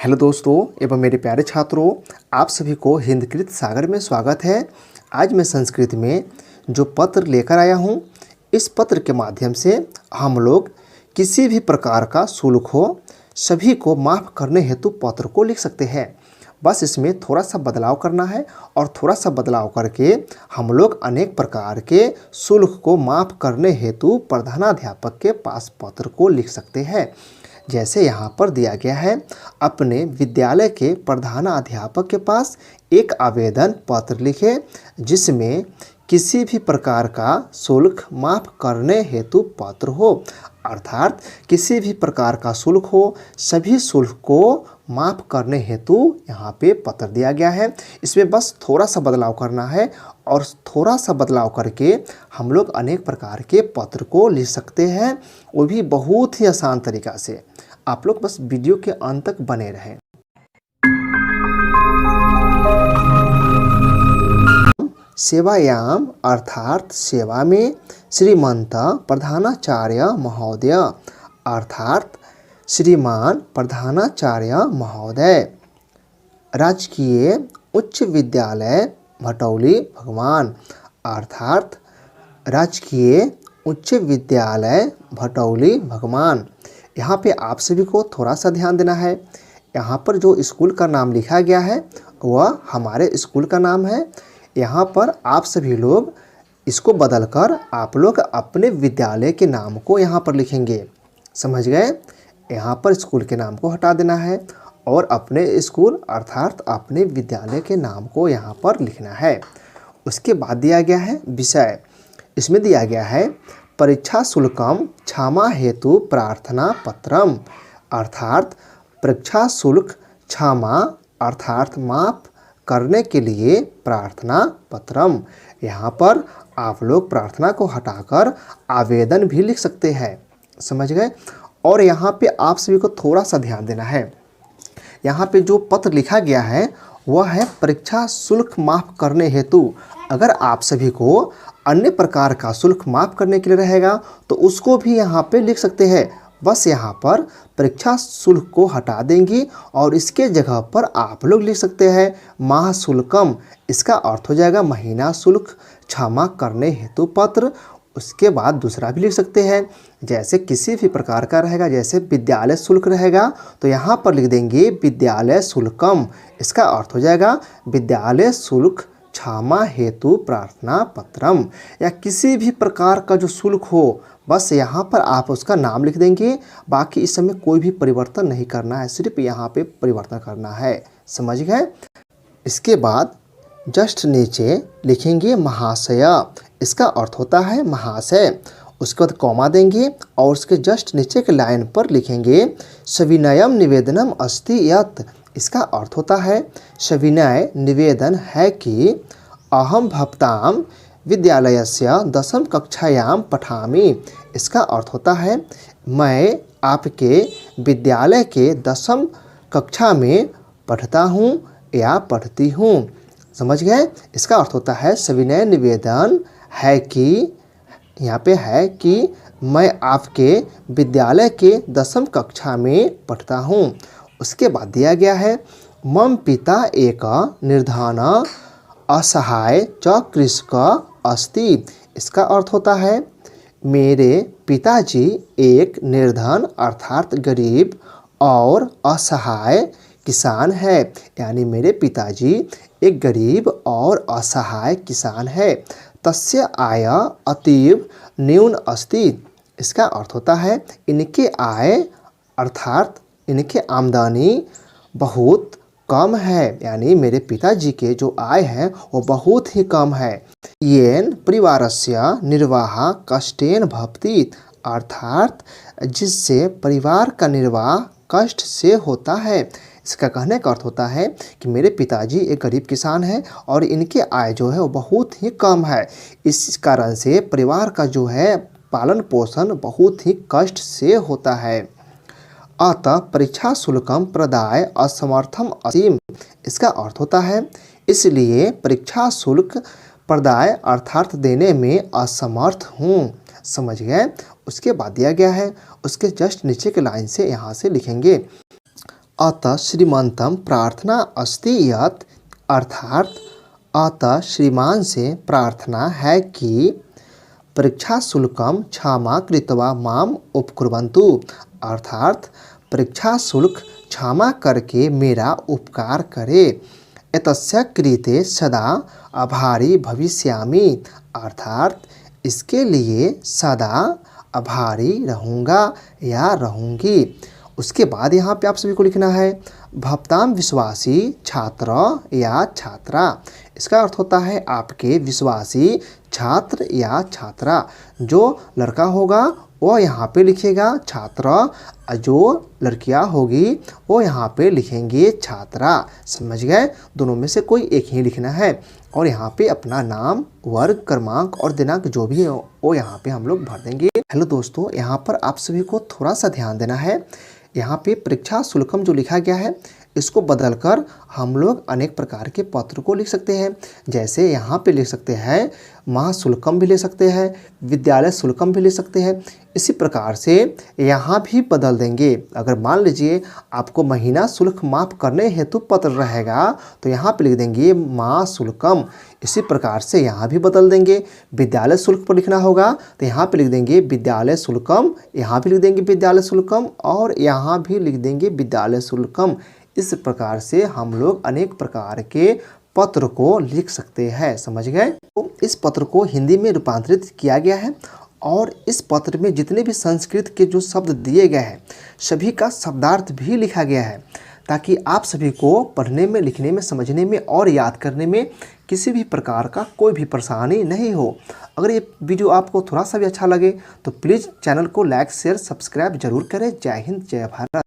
Hello दोस्तों एवं मेरे प्यारे छात्रों, आप सभी को हिंदकृत सागर में स्वागत है। आज मैं संस्कृत में जो पत्र लेकर आया हूँ, इस पत्र के माध्यम से हम लोग किसी भी प्रकार का शुल्क हो सभी को माफ़ करने हेतु पत्र को लिख सकते हैं। बस इसमें थोड़ा सा बदलाव करना है और थोड़ा सा बदलाव करके हम लोग अनेक प्रकार के शुल्क को माफ़ करने हेतु प्रधानाध्यापक के पास पत्र को लिख सकते हैं। जैसे यहाँ पर दिया गया है, अपने विद्यालय के प्रधानाध्यापक के पास एक आवेदन पत्र लिखें जिसमें किसी भी प्रकार का शुल्क माफ़ करने हेतु पत्र हो, अर्थात किसी भी प्रकार का शुल्क हो सभी शुल्क को माफ़ करने हेतु यहाँ पे पत्र दिया गया है। इसमें बस थोड़ा सा बदलाव करना है और थोड़ा सा बदलाव करके हम लोग अनेक प्रकार के पत्र को लिख सकते हैं, वो भी बहुत ही आसान तरीक़ा से। आप लोग बस वीडियो के अंत तक बने रहें। सेवायाम अर्थात सेवा में श्रीमंत प्रधानाचार्य महोदय अर्थात श्रीमान प्रधानाचार्य महोदय, राजकीय उच्च विद्यालय भटौली भगवान अर्थात राजकीय उच्च विद्यालय भटौली भगवान। यहाँ पे आप सभी को थोड़ा सा ध्यान देना है। यहाँ पर जो स्कूल का नाम लिखा गया है वह हमारे स्कूल का नाम है। यहाँ पर आप सभी लोग इसको बदलकर आप लोग अपने विद्यालय के नाम को यहाँ पर लिखेंगे, समझ गए। यहाँ पर स्कूल के नाम को हटा देना है और अपने स्कूल अर्थात अपने विद्यालय के नाम को यहाँ पर लिखना है। उसके बाद दिया गया है विषय। इसमें दिया गया है परीक्षा शुल्कम क्षमा हेतु प्रार्थना पत्रम अर्थात परीक्षा शुल्क क्षमा अर्थात माफ़ करने के लिए प्रार्थना पत्रम। यहाँ पर आप लोग प्रार्थना को हटाकर आवेदन भी लिख सकते हैं, समझ गए। और यहाँ पे आप सभी को थोड़ा सा ध्यान देना है। यहाँ पे जो पत्र लिखा गया है वह है परीक्षा शुल्क माफ़ करने हेतु। अगर आप सभी को अन्य प्रकार का शुल्क माफ़ करने के लिए रहेगा तो उसको भी यहाँ पे लिख सकते हैं। बस यहाँ पर परीक्षा शुल्क को हटा देंगी और इसके जगह पर आप लोग लिख सकते हैं माह शुल्कम। इसका अर्थ हो जाएगा महीना शुल्क क्षमा करने हेतु पत्र। उसके बाद दूसरा भी लिख सकते हैं, जैसे किसी भी प्रकार का रहेगा, जैसे विद्यालय शुल्क रहेगा तो यहाँ पर लिख देंगे विद्यालय शुल्कम। इसका अर्थ हो जाएगा विद्यालय शुल्क क्षमा हेतु प्रार्थना पत्रम। या किसी भी प्रकार का जो शुल्क हो बस यहाँ पर आप उसका नाम लिख देंगे। बाकी इस समय कोई भी परिवर्तन नहीं करना है, सिर्फ यहाँ पे परिवर्तन करना है, समझ गए। इसके बाद जस्ट नीचे लिखेंगे महाशय। इसका अर्थ होता है महाशय। उसके बाद कॉमा देंगे और उसके जस्ट नीचे के लाइन पर लिखेंगे सविनयम निवेदनम अस्ति यत्। इसका अर्थ होता है सविनय निवेदन है कि अहम भवताम विद्यालयस्य 10वीं कक्षायां पठामि। इसका अर्थ होता है मैं आपके विद्यालय के 10वीं कक्षा में पढ़ता हूँ या पढ़ती हूँ, समझ गए। इसका अर्थ होता है सविनय निवेदन है कि, यहाँ पे है कि मैं आपके विद्यालय के 10वीं कक्षा में पढ़ता हूँ। उसके बाद दिया गया है मम पिता एक निर्धन असहाय च कृषक अस्ति। इसका अर्थ होता है मेरे पिताजी एक निर्धन अर्थात गरीब और असहाय किसान है, यानी मेरे पिताजी एक गरीब और असहाय किसान है। तस्य आय अतीव न्यून अस्ति। इसका अर्थ होता है इनके आय अर्थात इनके आमदनी बहुत कम है, यानी मेरे पिताजी के जो आय है वो बहुत ही कम है। येन परिवारस्य निर्वाह कष्टेन भवति अर्थात जिससे परिवार का निर्वाह कष्ट से होता है। इसका कहने का अर्थ होता है कि मेरे पिताजी एक गरीब किसान हैं और इनके आय जो है वो बहुत ही कम है। इस कारण से परिवार का जो है पालन पोषण बहुत ही कष्ट से होता है। अतः परीक्षा शुल्कम प्रदाय असमर्थम असीम। इसका अर्थ होता है इसलिए परीक्षा शुल्क प्रदाय अर्थात देने में असमर्थ हूँ, समझ गए। उसके बाद दिया गया है उसके जस्ट नीचे के लाइन से यहाँ से लिखेंगे अतः श्रीमंतम प्रार्थना अस्ति यत्, अर्थात अतः श्रीमान से प्रार्थना है कि परीक्षा शुल्कम क्षमा कृत्वा माम उपकुर्वन्तु, अर्थात परीक्षा शुल्क क्षमा करके मेरा उपकार करे। एतस्य कृते सदा आभारी भविष्यामि, अर्थात इसके लिए सदा आभारी रहूँगा या रहूँगी। उसके बाद यहाँ पे आप सभी को लिखना है भवताम विश्वासी छात्र या छात्रा। इसका अर्थ होता है आपके विश्वासी छात्र या छात्रा। जो लड़का होगा वो यहाँ पे लिखेगा छात्र, जो लड़कियाँ होगी वो यहाँ पे लिखेंगे छात्रा। समझ गए? दोनों में से कोई एक ही लिखना है और यहाँ पे अपना नाम, वर्ग क्रमांक और दिनांक जो भी हो वो यहाँ पे हम लोग भर देंगे। हेलो दोस्तों, यहाँ पर आप सभी को थोड़ा सा ध्यान देना है। यहाँ पे परीक्षा शुल्कम जो लिखा गया है इसको बदलकर हम लोग अनेक प्रकार के पत्र को लिख सकते हैं। जैसे यहाँ पे लिख सकते हैं महाशुल्कम भी ले सकते हैं, विद्यालय शुल्कम भी ले सकते हैं। इसी प्रकार से यहाँ भी बदल देंगे। अगर मान लीजिए आपको महीना शुल्क माफ़ करने हेतु पत्र रहेगा तो यहाँ पे लिख देंगे महाशुल्कम। इसी प्रकार से यहाँ भी बदल देंगे। विद्यालय शुल्क पर लिखना होगा तो यहाँ पे लिख देंगे विद्यालय शुल्कम, यहाँ भी लिख देंगे विद्यालय शुल्कम और यहाँ भी लिख देंगे विद्यालय शुल्कम। इस प्रकार से हम लोग अनेक प्रकार के पत्र को लिख सकते हैं। समझ गए? तो इस पत्र को हिंदी में रूपांतरित किया गया है और इस पत्र में जितने भी संस्कृत के जो शब्द दिए गए हैं सभी का शब्दार्थ भी लिखा गया है, ताकि आप सभी को पढ़ने में, लिखने में, समझने में और याद करने में किसी भी प्रकार का कोई भी परेशानी नहीं हो। अगर ये वीडियो आपको थोड़ा सा भी अच्छा लगे तो प्लीज़ चैनल को लाइक, शेयर, सब्सक्राइब जरूर करें। जय हिंद, जय भारत।